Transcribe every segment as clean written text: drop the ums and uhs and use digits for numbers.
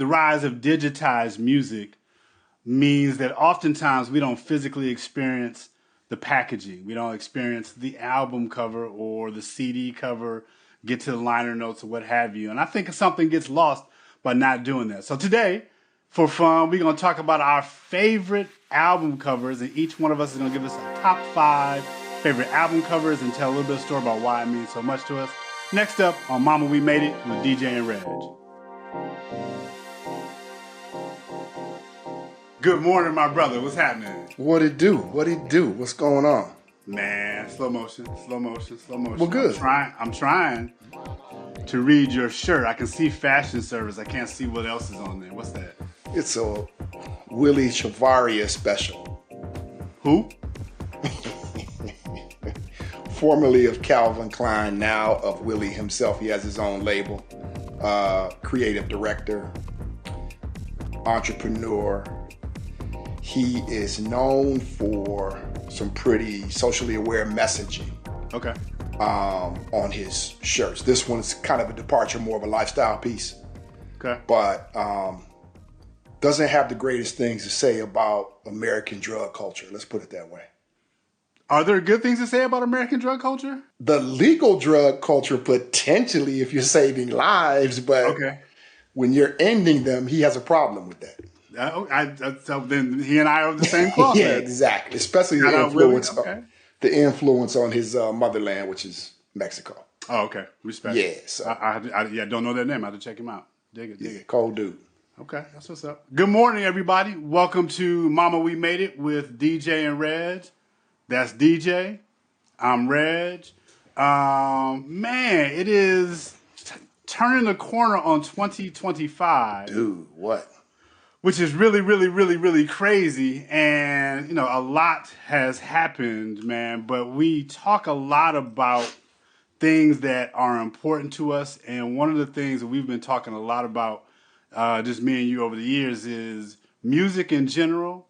the rise of digitized music means that oftentimes we don't physically experience the packaging. We don't experience the album cover or the CD cover, get to the liner notes or what have you. And I think something gets lost by not doing that. So today, for fun, we're going to talk about our favorite album covers, and each one of us is going to give us a top 5 favorite album covers and tell a little bit of story about why it means so much to us. Next up on Mama We Made It with DJ and Reg. Good morning, my brother. What's happening? What it do? What it do? What's going on? Man, slow motion. Well, good. I'm trying to read your shirt. I can see fashion service. I can't see what else is on there. What's that? It's a Willie Chavaria special. Who? Formerly of Calvin Klein, now of Willie himself. He has his own label. Creative director, entrepreneur. He is known for some pretty socially aware messaging. Okay. On his shirts. This one's kind of a departure, more of a lifestyle piece. Okay. But doesn't have the greatest things to say about American drug culture. Let's put it that way. Are there good things to say about American drug culture? The legal drug culture, potentially, if you're saving lives, but okay. When you're ending them, he has a problem with that. So then he and I are the same cloth. Yeah, exactly. Especially the influence, the influence on his motherland, which is Mexico. Oh, okay. Respect. Yeah. So I don't know that name. I have to check him out. Dig it. Cold dude. Okay, that's what's up. Good morning, everybody. Welcome to Mama We Made It with DJ and Reg. That's DJ. I'm Reg. Man, it is turning the corner on 2025. Dude, what? Which is really, really, really, really crazy. And, you know, a lot has happened, man. But we talk a lot about things that are important to us. And one of the things that we've been talking a lot about, just me and you over the years, is music in general,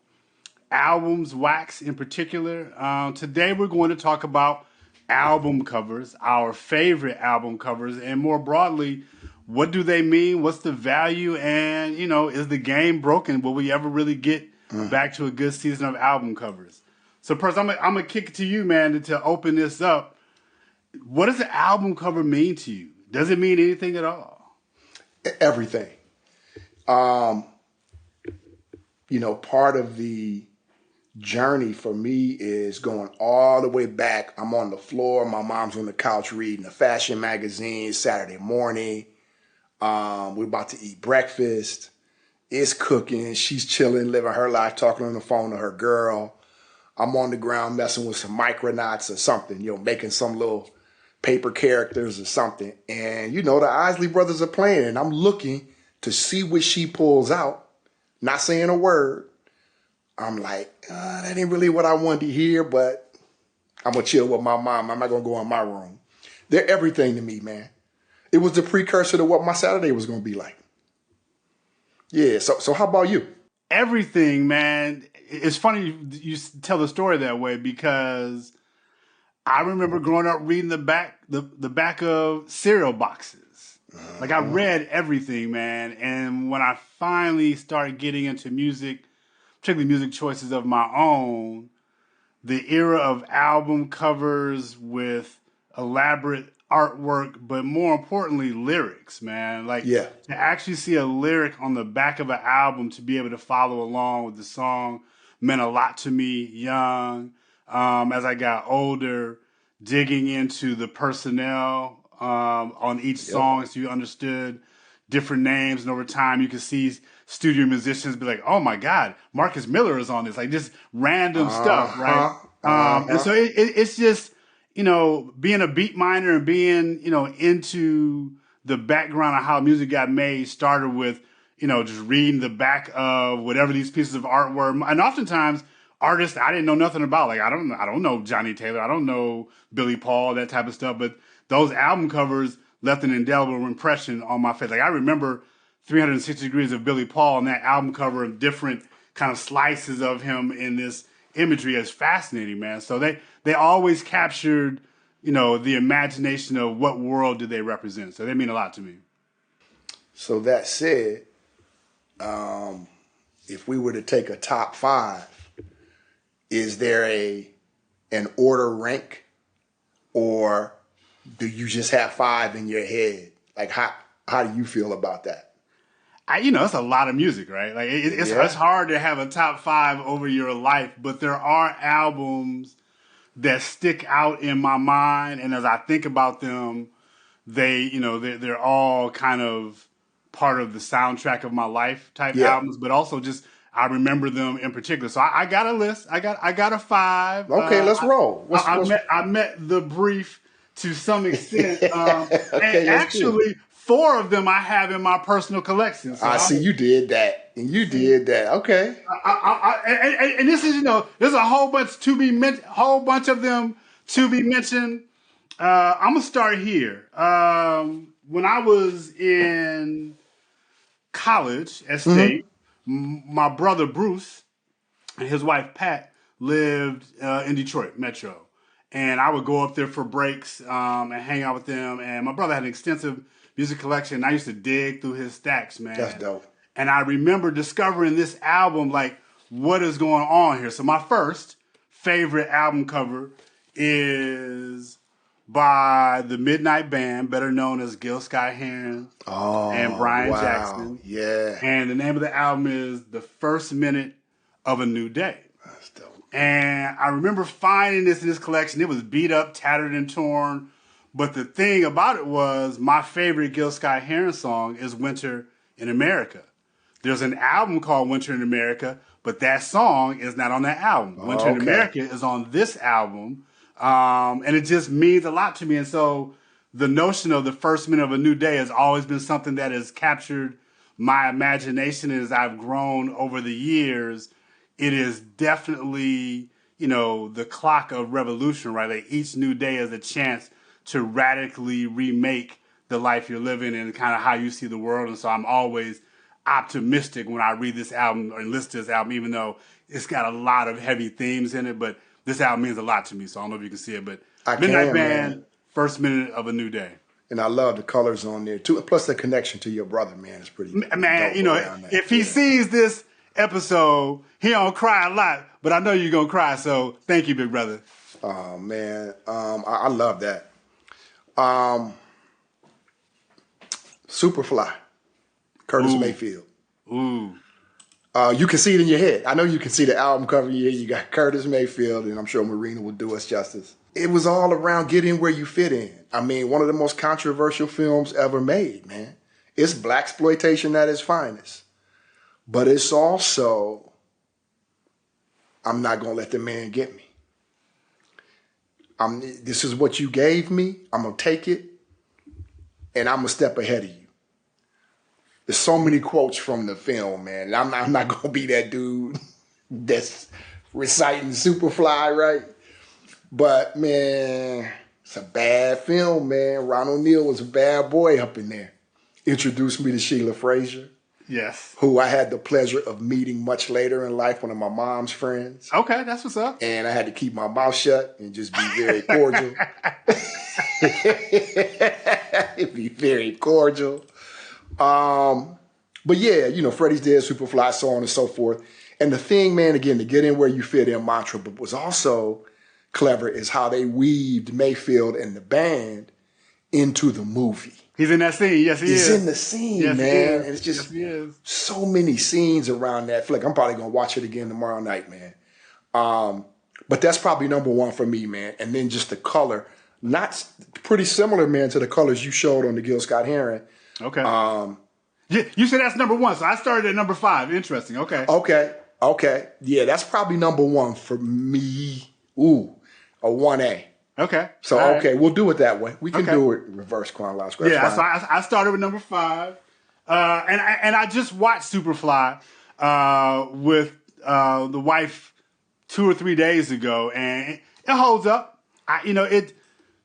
albums, wax in particular. Today we're going to talk about album covers, our favorite album covers, and more broadly, what do they mean? What's the value? And, you know, is the game broken? Will we ever really get back to a good season of album covers? So, first, I'm going to kick it to you, man, to open this up. What does an album cover mean to you? Does it mean anything at all? Everything. You know, part of the journey for me is going all the way back. I'm on the floor. My mom's on the couch reading a fashion magazine Saturday morning. We're about to eat breakfast. It's cooking. She's chilling, living her life, talking on the phone to her girl. I'm on the ground messing with some micronauts or something, you know, making some little paper characters or something. And, you know, the Isley Brothers are playing, and I'm looking to see what she pulls out, not saying a word. I'm like, that ain't really what I wanted to hear, but I'm going to chill with my mom. I'm not going to go in my room. They're everything to me, man. It was the precursor to what my Saturday was going to be like. Yeah, so how about you? Everything, man. It's funny you tell the story that way because I remember growing up reading the back of cereal boxes. Like I read everything, man. And when I finally started getting into music, particularly music choices of my own, the era of album covers with elaborate artwork, but more importantly, lyrics, man. Like to actually see a lyric on the back of an album to be able to follow along with the song meant a lot to me young. As I got older, digging into the personnel on each song so you understood different names. And over time, you could see studio musicians be like, oh my God, Marcus Miller is on this. Like just random stuff, right? And so it's just, you know, being a beat miner and being, you know, into the background of how music got made started with, you know, just reading the back of whatever these pieces of art were. And oftentimes artists I didn't know nothing about. Like, I don't know Johnny Taylor. I don't know Billy Paul, that type of stuff. But those album covers left an indelible impression on my face. Like, I remember 360 Degrees of Billy Paul and that album cover of different kind of slices of him in this imagery is fascinating, man. So they always captured, you know, the imagination of what world do they represent. So they mean a lot to me. So that said, if we were to take a top 5, is there an order rank, or do you just have 5 in your head? Like how do you feel about that? It's a lot of music, right? Like it's hard to have a top 5 over your life, but there are albums that stick out in my mind, and as I think about them, they're all kind of part of the soundtrack of my life type albums, but also just I remember them in particular. So I got a list. I got a 5. Okay, let's roll. I met the brief to some extent, okay, and actually 4 of them I have in my personal collection. So I see you did that, and you did that. Okay, and this is there's a whole bunch to be whole bunch of them to be mentioned. I'm gonna start here. When I was in college at State, my brother Bruce and his wife Pat lived in Detroit Metro, and I would go up there for breaks and hang out with them. And my brother had an extensive music collection. And I used to dig through his stacks, man. That's dope. And I remember discovering this album, like, what is going on here? So my first favorite album cover is by the Midnight Band, better known as Gil Scott-Heron and Brian Jackson. Yeah. And the name of the album is The First Minute of a New Day. That's dope. And I remember finding this in this collection. It was beat up, tattered, and torn. But the thing about it was my favorite Gil Scott-Heron song is Winter in America. There's an album called Winter in America, but that song is not on that album. Winter in America is on this album. And it just means a lot to me. And so the notion of the first minute of a new day has always been something that has captured my imagination as I've grown over the years. It is definitely, the clock of revolution, right? Like each new day is a chance to radically remake the life you're living and kind of how you see the world. And so I'm always optimistic when I read this album or listen to this album, even though it's got a lot of heavy themes in it. But this album means a lot to me, so I don't know if you can see it. But Midnight Band, First Minute of a New Day. And I love the colors on there, too. Plus the connection to your brother, man, is pretty Man, if he sees this episode, he don't cry a lot, but I know you're going to cry, so thank you, big brother. Oh, man. I love that. Superfly, Curtis Mayfield. Ooh. You can see it in your head. I know you can see the album cover here. You got Curtis Mayfield, and I'm sure Marina will do us justice. It was all around getting where you fit in. I mean, one of the most controversial films ever made, man. It's blaxploitation at its finest. But it's also, I'm not going to let the man get me. This is what you gave me. I'm going to take it, and I'm going to step ahead of you. There's so many quotes from the film, man. I'm not going to be that dude that's reciting Superfly, right? But, man, it's a bad film, man. Ron O'Neal was a bad boy up in there. Introduced me to Sheila Frazier. Yes. Who I had the pleasure of meeting much later in life, one of my mom's friends. Okay, that's what's up. And I had to keep my mouth shut and just be very cordial. Be very cordial. But yeah, Freddie's Dead, Superfly, so on and so forth. And the thing, man, again, to get in where you fit in mantra, but was also clever is how they weaved Mayfield and the band into the movie. He's in that scene. Yes, he is. He's in the scene, yes, man. And it's just so many scenes around that flick. I'm probably going to watch it again tomorrow night, man. But that's probably number one for me, man. And then just the color. Not pretty similar, man, to the colors you showed on the Gil Scott-Heron. Okay. Yeah, you said that's number one, so I started at number 5. Interesting. Okay. Okay. Yeah, that's probably number 1 for me. Ooh, a 1A. Okay. So, okay, we'll do it that way. We can do it reverse chronological. Yeah, so I started with number 5. And I just watched Superfly with the wife 2 or 3 days ago, and it holds up.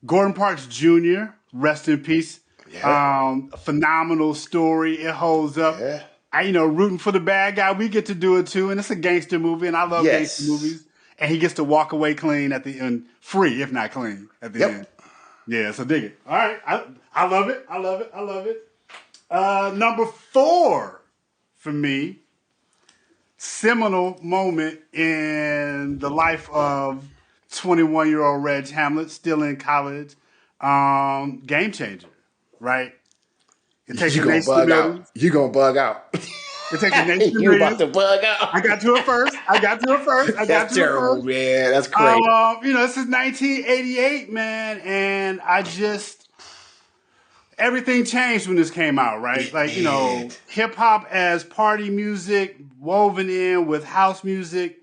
Gordon Parks Jr., rest in peace. Yeah. Phenomenal story. It holds up. Yeah. Rooting for the bad guy. We get to do it too, and it's a gangster movie, and I love gangster movies. And he gets to walk away clean at the end, free if not clean at the end. Yeah, so dig it. All right, I love it. I love it. Number 4 for me, seminal moment in the life of 21-year-old Reg Hamlet, still in college. Game changer, right? It takes You a gonna nation of bug out. millions. You gonna bug out. It takes a nation of You about millions. to bug out. I got to it first. That's terrible, man. That's crazy. This is 1988, man, and everything changed when this came out, right? Hip hop as party music woven in with house music,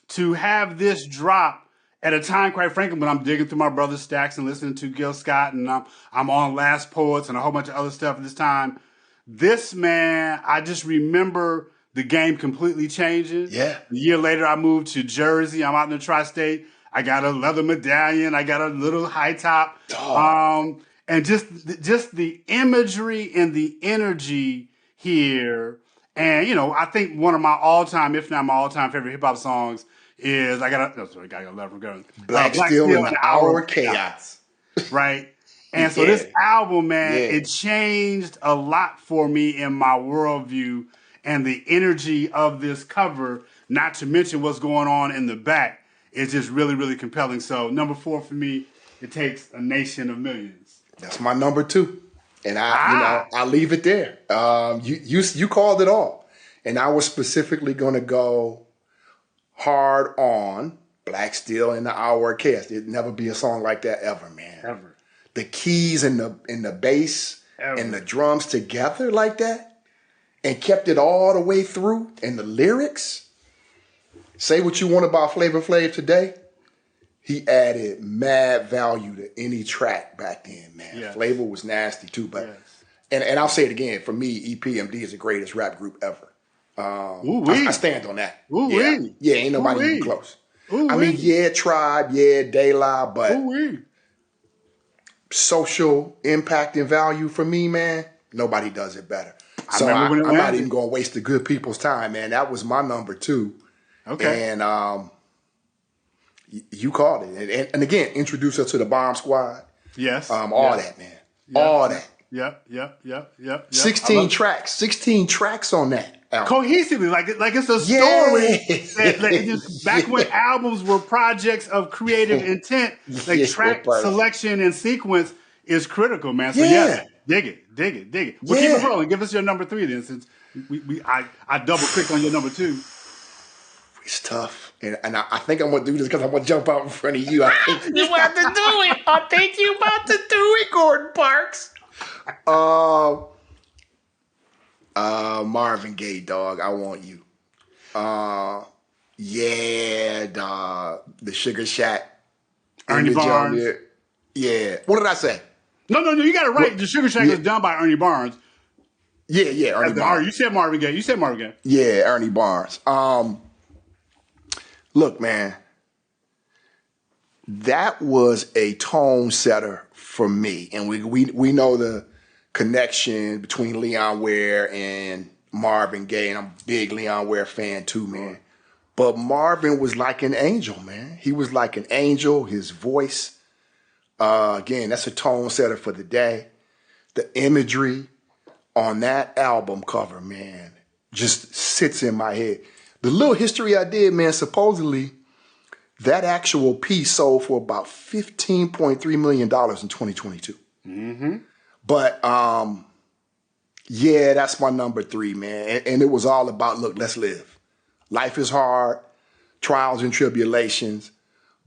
to have this drop at a time, quite frankly, when I'm digging through my brother's stacks and listening to Gil Scott, and I'm on Last Poets and a whole bunch of other stuff at this time. This, man, I just remember the game completely changing. Yeah. A year later, I moved to Jersey. I'm out in the tri-state. I got a leather medallion. I got a little high top. And just the imagery and the energy here. And, I think one of my all-time, if not my all-time favorite hip-hop songs is I got a letter from Girl. Black Steel in the Hour of Chaos. Right? And so this album, man, it changed a lot for me in my worldview and the energy of this cover, not to mention what's going on in the back, is just really, really compelling. So number 4 for me, it takes a nation of millions. That's my number 2. And I'll leave it there. You called it all. And I was specifically going to go hard on Black Steel in the Hour of Chaos. There'd never be a song like that ever, man. Ever. The keys and the bass and the drums together like that, and kept it all the way through. And the lyrics, say what you want about Flavor Flav today, he added mad value to any track back then, man. Yes. Flavor was nasty too, but and I'll say it again, for me, EPMD is the greatest rap group ever. I stand on that. Ain't nobody even close. I mean, Tribe, De La, but social impact and value for me, man, nobody does it better. So I'm not even going to waste the good people's time, man. That was my number 2. Okay. And you called it. And again, introduce us to the Bomb Squad. Yes. All that, man. All that. Yep. 16 tracks on that album. Cohesively, like it's a story. Back when albums were projects of creative intent, track selection and sequence is critical, man. So dig it. Well, keep it rolling. Give us your number 3 then, since I double clicked on your number 2. It's tough, and I think I'm gonna do this because I'm gonna jump out in front of you. I think you about to do it. I think you about to do it, Gordon Parks. Marvin Gaye, dog. I want you. Dog. The Sugar Shack. Ernie Barnes. Yeah. What did I say? No. You got it right. The Sugar Shack was done by Ernie Barnes. Ernie Barnes. You said Marvin Gaye. Yeah, Ernie Barnes. Look, man. That was a tone setter for me, and we know the connection between Leon Ware and Marvin Gaye, and I'm a big Leon Ware fan too, man. But Marvin was like an angel, man. He was like an angel. His voice, again, that's a tone setter for the day. The imagery on that album cover, man, just sits in my head. The little history I did, man, supposedly that actual piece sold for about $15.3 million in 2022. Mm-hmm. But, that's my number 3, man. And it was all about, look, let's live. Life is hard, trials and tribulations.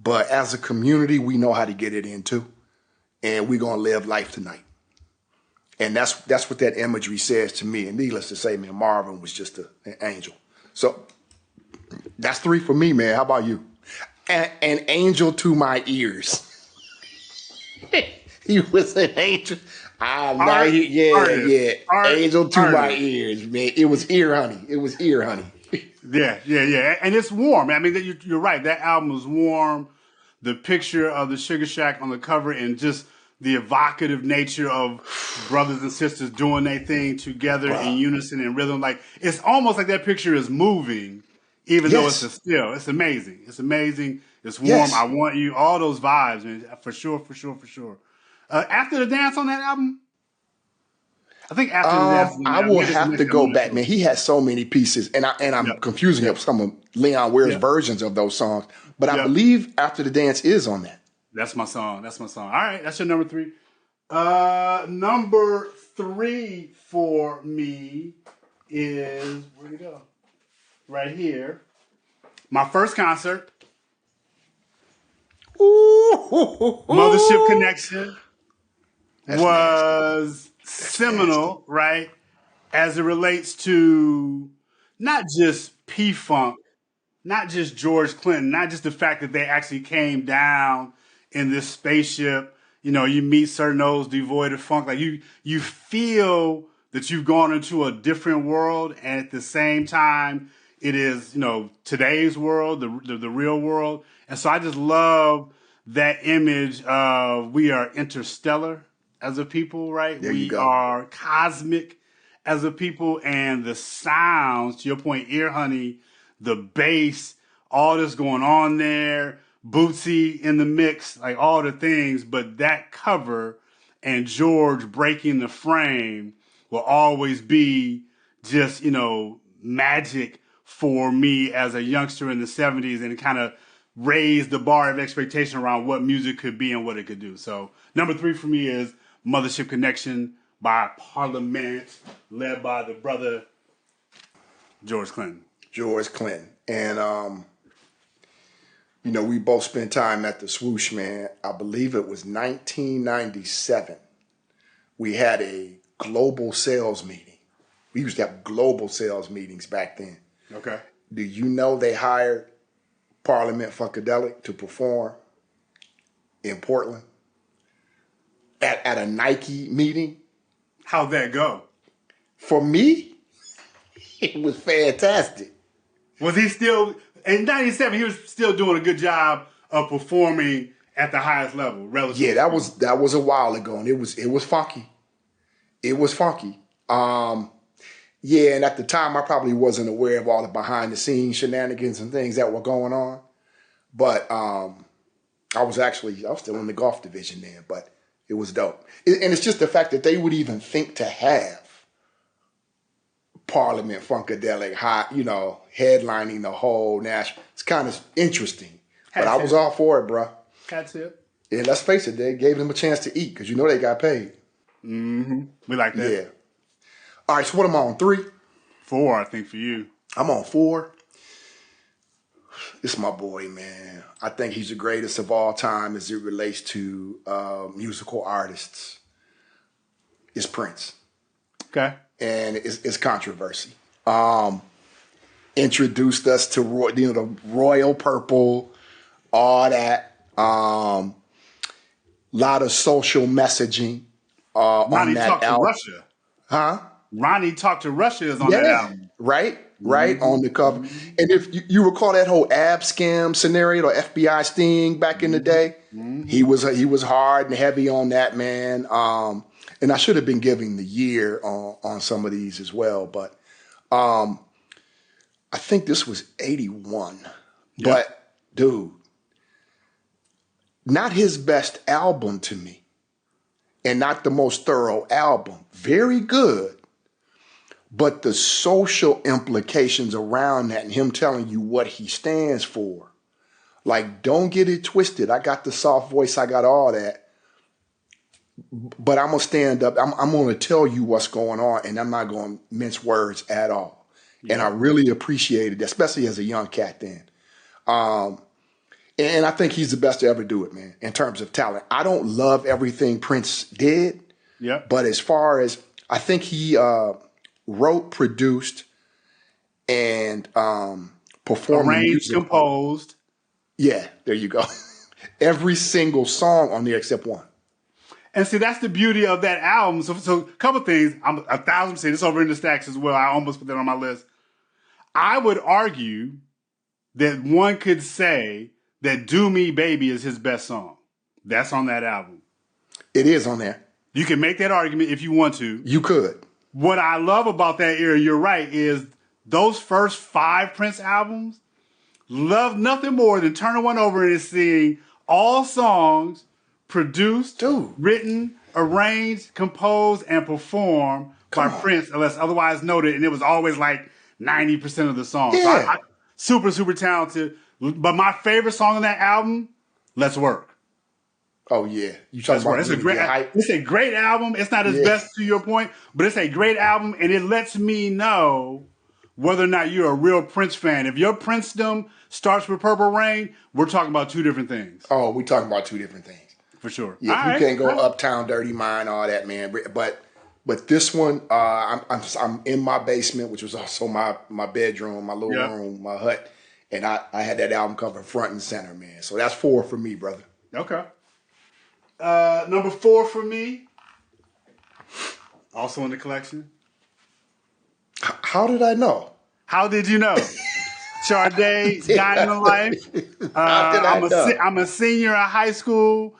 But as a community, we know how to get it into. And we're going to live life tonight. And that's what that imagery says to me. And needless to say, man, Marvin was just an angel. So that's 3 for me, man. How about you? An angel to my ears. He was an angel. Angel to my ears, man. It was ear honey. Yeah. And it's warm. I mean, you're right. That album was warm. The picture of the Sugar Shack on the cover and just the evocative nature of brothers and sisters doing their thing together in unison and rhythm. Like, it's almost like that picture is moving, even though it's a still. It's amazing. It's warm. Yes. I want you. All those vibes, man. For sure. After the Dance on that album? I think After the Dance is in I there. will Maybe it's have mixed. to I'm go not back, sure. man. He has so many pieces, and I'm Yep. confusing it with some of Leon Ware's Yep. versions of those songs. But I Yep. believe After the Dance is on that. That's my song. That's my song. All right, that's your number 3. Number 3 for me is where'd it go? Right here. My first concert, Ooh, Mothership Connection, that's nasty. was That's nasty. seminal, right? As it relates to not just P Funk, not just George Clinton, not just the fact that they actually came down in this spaceship. You know, you meet Sir Nose devoid of funk. Like you feel that you've gone into a different world, and at the same time, it is, you know, today's world, the real world. And so I just love that image of we are interstellar as a people, right? There you We go. are cosmic as a people, and the sounds, to your point, Ear Honey, the bass, all this going on there, Bootsy in the mix, like all the things, but that cover and George breaking the frame will always be just, you know, magic for me as a youngster in the 70s, and it kind of raised the bar of expectation around what music could be and what it could do. So number 3 for me is Mothership Connection by Parliament, led by the brother George Clinton. George Clinton. And, you know, we both spent time at the Swoosh, man. I believe it was 1997. We had a global sales meeting. We used to have global sales meetings back then. Okay. Do you know they hired Parliament Funkadelic to perform in Portland at a Nike meeting? How'd that go? For me, it was fantastic. Was he still, in 97, he was still doing a good job of performing at the highest level, relatively. Yeah, that was a while ago, and it was funky. It was funky. Yeah, and at the time I probably wasn't aware of all the behind the scenes shenanigans and things that were going on. But I was still in the golf division then, but it was dope. And it's just the fact that they would even think to have Parliament Funkadelic headlining the whole national. It's kind of interesting. But I was all for it, bro. Cat tip. Yeah, let's face it, they gave them a chance to eat because you know they got paid. Mm-hmm. We like that. Yeah. All right, so what am I on? 3? 4, I think, for you. I'm on 4. It's my boy, man. I think he's the greatest of all time as it relates to musical artists. It's Prince. Okay. And it's controversy. Introduced us to the royal purple, all that. Lot of social messaging on Ronnie that Talked to album. Russia. Huh? Ronnie Talked to Russia is on that album. Right, on the cover. And if you recall that whole ab scam scenario, or FBI sting back in the day, he was hard and heavy on that, man. And I should have been giving the year on some of these as well, but I think this was 81. Yep. But dude, not his best album to me, and not the most thorough album. Very good. But the social implications around that and him telling you what he stands for. Like, don't get it twisted. I got the soft voice. I got all that. But I'm going to stand up. I'm going to tell you what's going on, and I'm not going to mince words at all. Yeah. And I really appreciated that, especially as a young cat then. And I think he's the best to ever do it, man, in terms of talent. I don't love everything Prince did. Yeah. But as far as, I think he wrote, produced, and performed arranged, music. Composed. Yeah, there you go. Every single song on there except one. And see, that's the beauty of that album. So a couple things. I'm 1,000%. It's over in the stacks as well. I almost put that on my list. I would argue that one could say that Do Me Baby is his best song. That's on that album. It is on there. You can make that argument if you want to. You could. What I love about that era, you're right, is those first 5 Prince albums love nothing more than turning one over and seeing all songs produced, written, arranged, composed, and performed by Prince, unless otherwise noted, and it was always like 90% of the song. Yeah. So super, super talented. But my favorite song on that album, Let's Work. Oh yeah, you talking about It's a great, it's a great album. It's not his best to your point, but it's a great album, and it lets me know whether or not you're a real Prince fan. If your Princedom starts with Purple Rain, we're talking about two different things. Oh, we're talking about two different things. For sure. Yeah, you can't go Uptown Dirty Mind, all that, man. But this one, I'm in my basement, which was also my bedroom, my little room, my hut, and I had that album cover front and center, man. So that's 4 for me, brother. Okay. Number 4 for me, also in the collection. How did I know? How did you know? Sade, Diamond Life. I'm a senior in high school.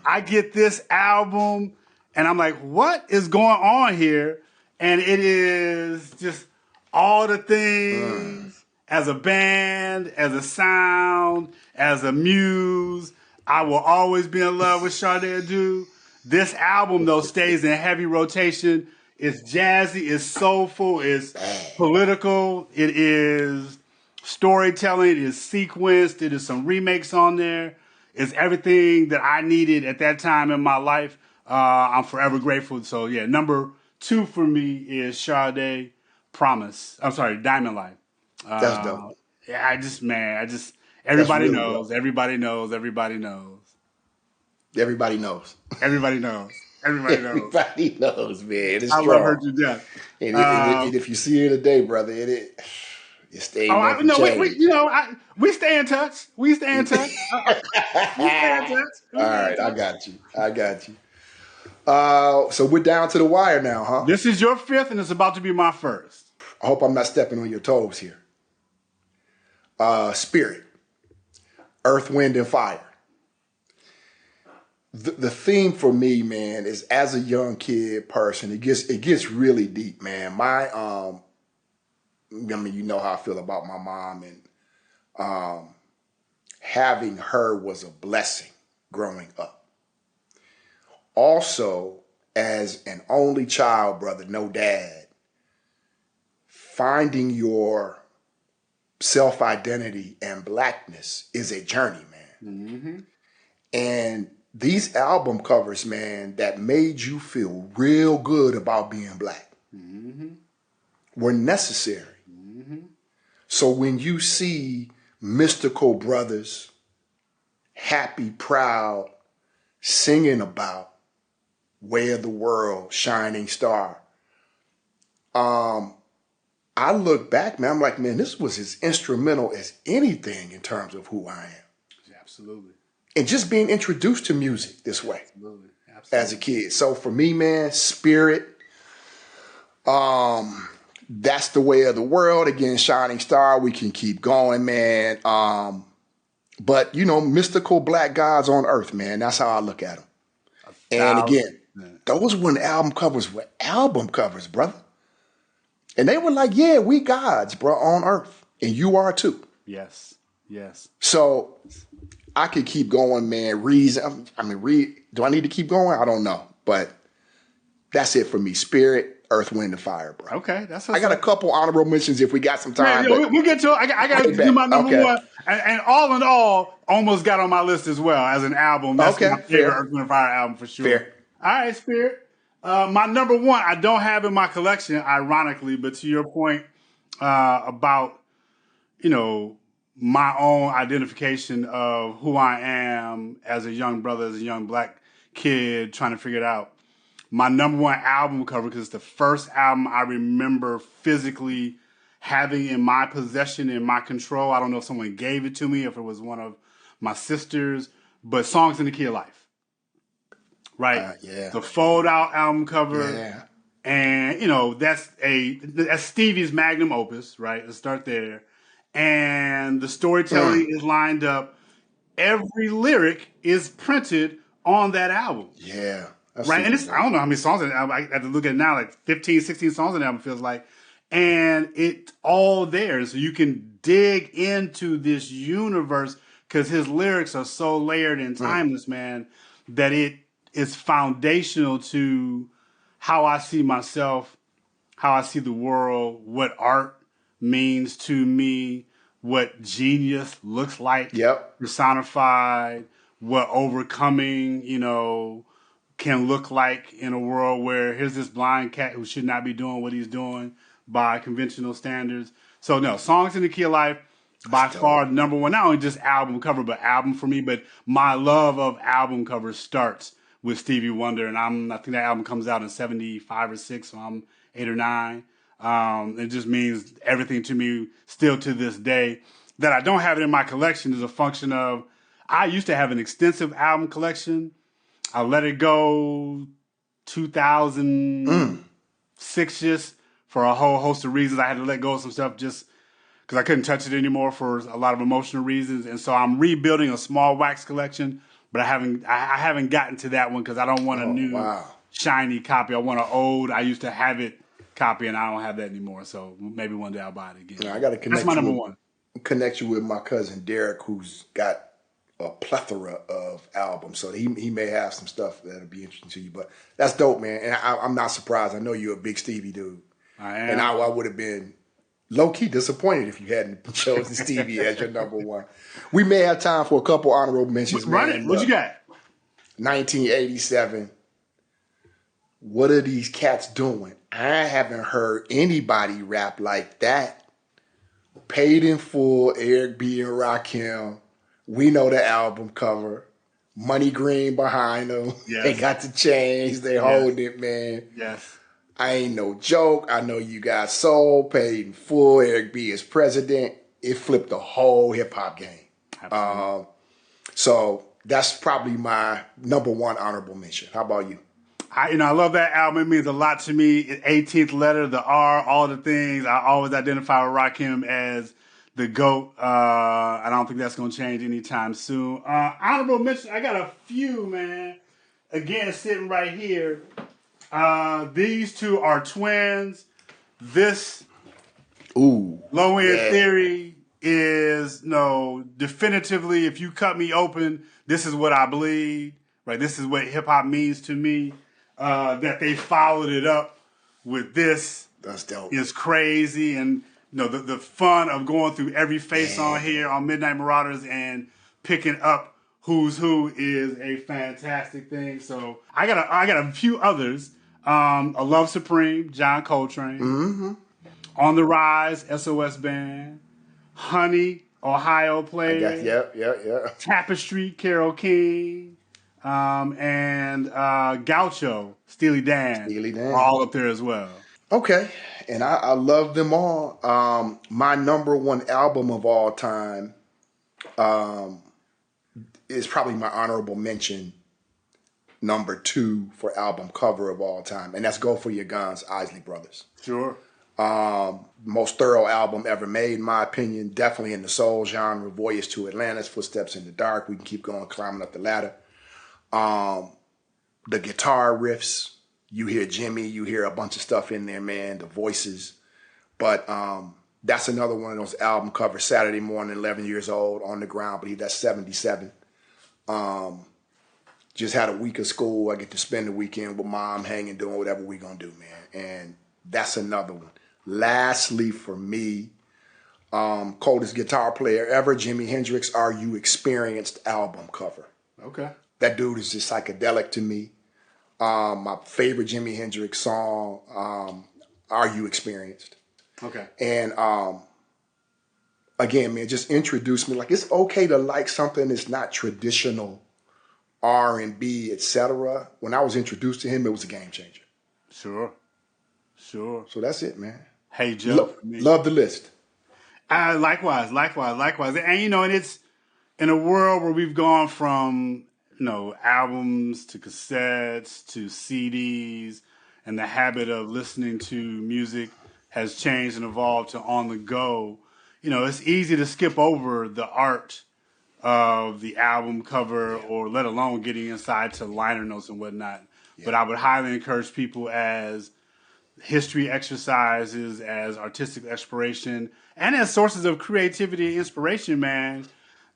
I get this album, and I'm like, what is going on here? And it is just all the things as a band, as a sound, as a muse. I will always be in love with Sade do. This album, though, stays in heavy rotation. It's jazzy, it's soulful, it's political, it is storytelling, it is sequenced, it is some remakes on there. It's everything that I needed at that time in my life. I'm forever grateful. So, yeah, number 2 for me is Sade Promise. I'm sorry, Diamond Life. That's dope. Yeah, everybody knows. Everybody knows. Everybody knows. Everybody knows. Everybody knows. Everybody knows. Everybody knows, man. It's I strong. love her to death. And if you see her today, brother, it stays. We stay in touch. We stay in touch. All right, I got you. So we're down to the wire now, huh? This is your 5th, and it's about to be my 1st. I hope I'm not stepping on your toes here. Spirit, Earth, Wind, and Fire. The theme for me, man, is as a young kid person, it gets really deep, man. You know how I feel about my mom, and having her was a blessing growing up. Also, as an only child, brother, no dad, finding your self-identity and blackness is a journey, man. Mm-hmm. And these album covers, man, that made you feel real good about being black were necessary. Mm-hmm. So when you see Mystical Brothers, Happy, Proud, singing about Way of the World, Shining Star, I look back, man, I'm like, man, this was as instrumental as anything in terms of who I am. Absolutely. And just being introduced to music this way. Absolutely. As a kid. So for me, man, Spirit, that's the Way of the World. Again, Shining Star, we can keep going, man. But, mystical black gods on earth, man. That's how I look at them. And again, those weren't album covers, were album covers, brother. And they were like, yeah, we gods, bro, on earth. And you are too. Yes. Yes. So I could keep going, man. Do I need to keep going? I don't know. But that's it for me. Spirit, Earth, Wind, and Fire, bro. Okay. I got a couple honorable mentions if we got some time. Yeah, we'll get to it. I got to do my number 1. And all in all, almost got on my list as well as an album. That's my favorite Earth, Wind, and Fire album for sure. Fair. All right, Spirit. My number 1, I don't have in my collection, ironically, but to your point about, my own identification of who I am as a young brother, as a young black kid trying to figure it out. My number 1 album cover, because it's the first album I remember physically having in my possession, in my control. I don't know if someone gave it to me, if it was one of my sisters, but Songs in the Key of Life. Right? Yeah. The fold out album cover. Yeah. And, that's Stevie's magnum opus, right? Let's start there. And the storytelling is lined up. Every lyric is printed on that album. Yeah. Right? And I don't know how many songs on the album. I have to look at it now, like 15, 16 songs on the album, feels like. And it's all there. So you can dig into this universe because his lyrics are so layered and timeless, man, that it is foundational to how I see myself how I see the world, what art means to me, what genius looks like Yep. personified, what overcoming, can look like in a world where here's this blind cat who should not be doing what he's doing by conventional standards. So no, Songs in the Key of Life, by That's dope. far number one, not only just album cover, but album for me. But my love of album covers starts with Stevie Wonder, and I think that album comes out in 75 or 6, so I'm 8 or 9. It just means everything to me still to this day. That I don't have it in my collection is a function of I used to have an extensive album collection. I let it go 2006 just for a whole host of reasons. I had to let go of some stuff just because I couldn't touch it anymore for a lot of emotional reasons. And so I'm rebuilding a small wax collection, but I haven't gotten to that one because I don't want a Oh, new wow. shiny copy. I want an old, I used to have it copy, and I don't have that anymore. So maybe one day I'll buy it again. Now, I got to That's my number one. connect you with my cousin Derek, who's got a plethora of albums. So he may have some stuff that'll be interesting to you. But that's dope, man. And I'm not surprised. I know you're a big Stevie dude. I am. And I would have been low-key disappointed if you hadn't chosen Stevie as your number one. We may have time for a couple honorable mentions, Run man. it. What you got? 1987. What are these cats doing? I haven't heard anybody rap like that. Paid in Full, Eric B. and Rakim. We know the album cover. Money Green behind them. Yes. They got the chains. They holding it, man. Yes. I Ain't No Joke. I Know You Got Soul. Paid in Full. Eric B. is president. It flipped the whole hip-hop game. Absolutely. So that's probably my number one honorable mention. How about you? I love that album. It means a lot to me. 18th letter, the R, all the things. I always identify with Rakim as the GOAT. I don't think that's going to change anytime soon. Honorable mention, I got a few, man. Again, sitting right here. These two are twins. This Ooh. Low End Yeah. Theory is, definitively, if you cut me open, this is what I bleed. Right? This is what hip hop means to me. That they followed it up with this That's dope. is crazy. And, the fun of going through every face on here on Midnight Marauders and picking up who's who is a fantastic thing. So I got a few others. A Love Supreme, John Coltrane. Mm-hmm. On the Rise, SOS Band. Honey, Ohio Player. Yeah. Tapestry, Carole King. And Gaucho, Steely Dan. Steely Dan. Are all up there as well. Okay. And I love them all. My number one album of all time is probably my honorable mention number 2 for album cover of all time. And that's Go For Your Guns, Isley Brothers. Sure. Most thorough album ever made, in my opinion. Definitely in the soul genre. Voyage to Atlantis, Footsteps in the Dark. We can keep going, climbing up the ladder. The guitar riffs, you hear Jimmy, you hear a bunch of stuff in there, man, the voices. But that's another one of those album covers. Saturday morning, 11 years old, on the ground, but that's 77. Just had a week of school. I get to spend the weekend with mom, hanging, doing whatever we gonna do, man. And that's another one. Lastly, for me, coldest guitar player ever, Jimi Hendrix, Are You Experienced album cover. Okay. That dude is just psychedelic to me. My favorite Jimi Hendrix song, Are You Experienced? Okay. And again, man, just introduced me. Like, it's okay to like something that's not traditional R&B, etc. When I was introduced to him, it was a game changer. Sure. So that's it, man. Hey, Joe. For me. Love the list. Likewise. And it's in a world where we've gone from, albums to cassettes to CDs, and the habit of listening to music has changed and evolved to on the go. It's easy to skip over the art of the album cover, or let alone getting inside to liner notes and whatnot. Yeah. But I would highly encourage people, as history exercises, as artistic exploration, and as sources of creativity and inspiration, man,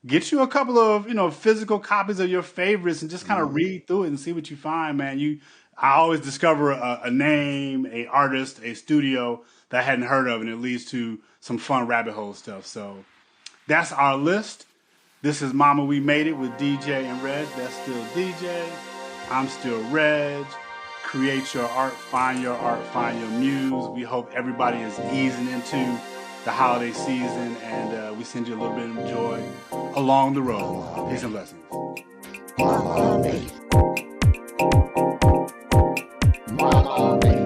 get you a couple of, physical copies of your favorites and just kind of read through it and see what you find, man. I always discover a name, a artist, a studio that I hadn't heard of, and it leads to some fun rabbit hole stuff. So that's our list. This is Mama We Made It with DJ and Reg. That's still DJ. I'm still Reg. Create your art, find your muse. We hope everybody is easing into the holiday season, and we send you a little bit of joy along the road. Peace and blessings. Mama made it. Mama made it.